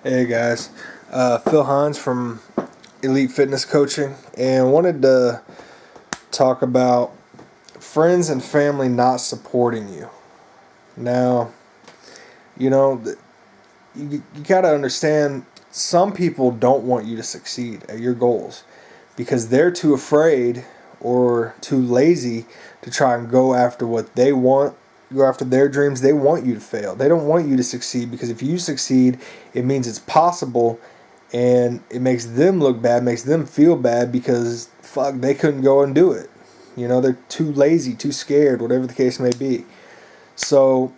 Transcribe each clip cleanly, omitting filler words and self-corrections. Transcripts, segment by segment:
Hey guys, Phil Hines from Elite Fitness Coaching, and wanted to talk about friends and family not supporting you. Now, you know, you got to understand some people don't want you to succeed at your goals because they're too afraid or too lazy to try and go after what they want, go after their dreams. They want you to fail. They don't want you to succeed because if you succeed, it means it's possible, and it makes them look bad, makes them feel bad because fuck, they couldn't go and do it. They're too lazy, too scared, whatever the case may be. So,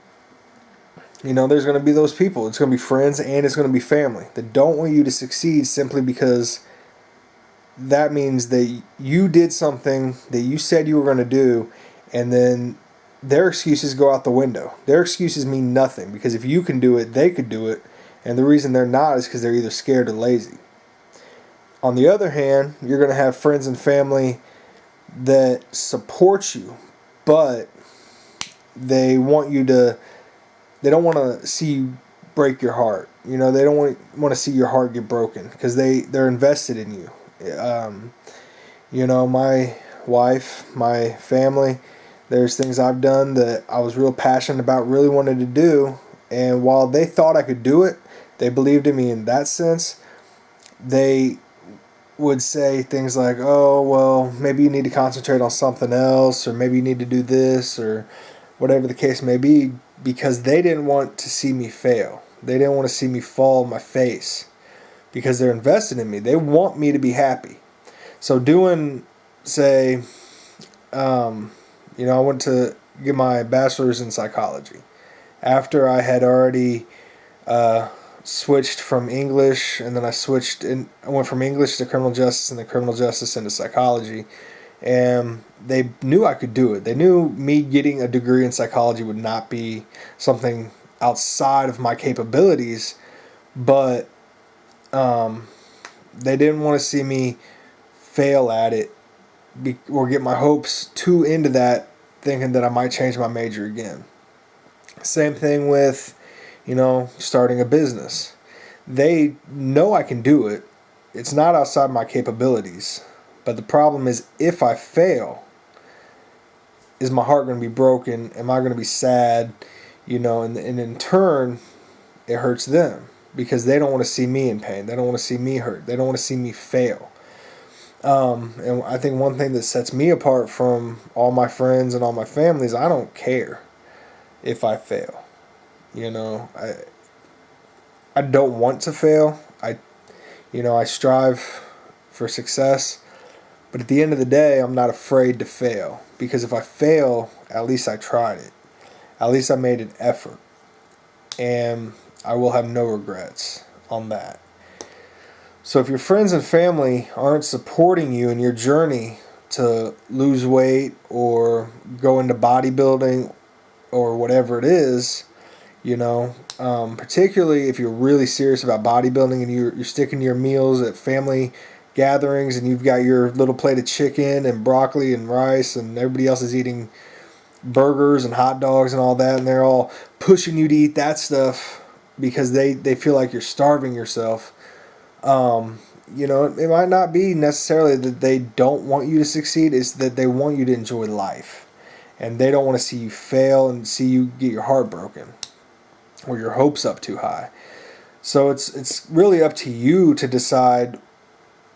there's going to be those people. It's going to be friends and it's going to be family that don't want you to succeed simply because that means that you did something that you said you were going to do, and then their excuses go out the window. Their excuses mean nothing because if you can do it, they could do it, and the reason they're not is because they're either scared or lazy. On the other hand, you're going to have friends and family that support you, but they want you to. They don't want to see you break your heart. They don't want to see your heart get broken because they're invested in you. My wife, my family, there's things I've done that I was real passionate about, really wanted to do, and while they thought I could do it, they believed in me in that sense. They would say things like, oh, well, maybe you need to concentrate on something else, or maybe you need to do this, or whatever the case may be, because they didn't want to see me fail. They didn't want to see me fall on my face because they're invested in me. They want me to be happy. So say, I went to get my bachelor's in psychology. After I had already switched from English, and then I went from English to criminal justice and then criminal justice into psychology. And they knew I could do it. They knew me getting a degree in psychology would not be something outside of my capabilities, but they didn't want to see me fail at it or get my hopes too into that, thinking that I might change my major again. Same thing with, starting a business. They know I can do it. It's not outside my capabilities. But the problem is, if I fail, is my heart going to be broken? Am I going to be sad? And in turn, it hurts them because they don't want to see me in pain. They don't want to see me hurt. They don't want to see me fail. And I think one thing that sets me apart from all my friends and all my family is I don't care if I fail. I don't want to fail. I strive for success. But at the end of the day, I'm not afraid to fail. Because if I fail, at least I tried it. At least I made an effort. And I will have no regrets on that. So if your friends and family aren't supporting you in your journey to lose weight or go into bodybuilding or whatever it is, particularly if you're really serious about bodybuilding and you're sticking to your meals at family gatherings and you've got your little plate of chicken and broccoli and rice and everybody else is eating burgers and hot dogs and all that, and they're all pushing you to eat that stuff because they feel like you're starving yourself. It might not be necessarily that they don't want you to succeed, it's that they want you to enjoy life. And they don't want to see you fail and see you get your heart broken or your hopes up too high. So it's really up to you to decide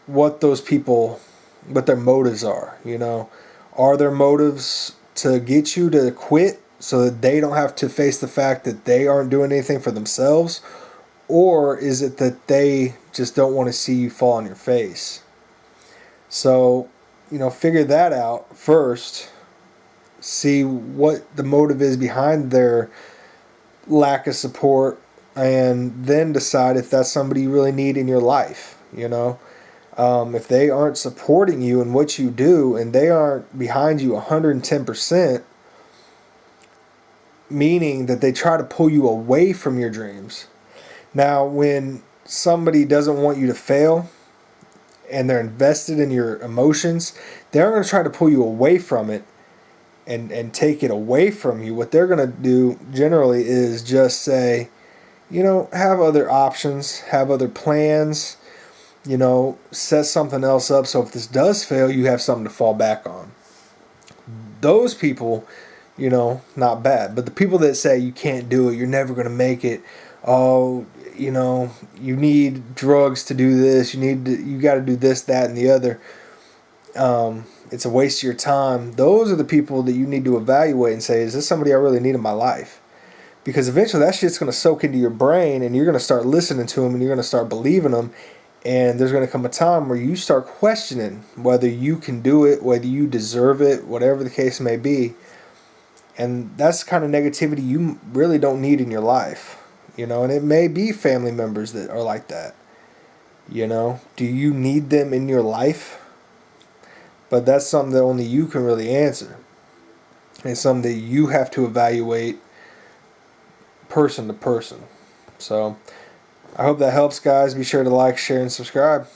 what their motives are. Are their motives to get you to quit so that they don't have to face the fact that they aren't doing anything for themselves? Or is it that they just don't want to see you fall on your face? So, figure that out first. See what the motive is behind their lack of support, and then decide if that's somebody you really need in your life. If they aren't supporting you in what you do and they aren't behind you 110%, meaning that they try to pull you away from your dreams. Now, when somebody doesn't want you to fail and they're invested in your emotions, they're going to try to pull you away from it and take it away from you. What they're going to do generally is just say, have other options, have other plans, set something else up so if this does fail, you have something to fall back on. Those people, not bad. But the people that say you can't do it, you're never going to make it, oh, you need drugs to do this, you got to do this, that, and the other. It's a waste of your time. Those are the people that you need to evaluate and say, is this somebody I really need in my life? Because eventually that shit's going to soak into your brain and you're going to start listening to them and you're going to start believing them. And there's going to come a time where you start questioning whether you can do it, whether you deserve it, whatever the case may be. And that's the kind of negativity you really don't need in your life. And it may be family members that are like that. Do you need them in your life? But that's something that only you can really answer. It's something that you have to evaluate person to person. So I hope that helps, guys. Be sure to like, share, and subscribe.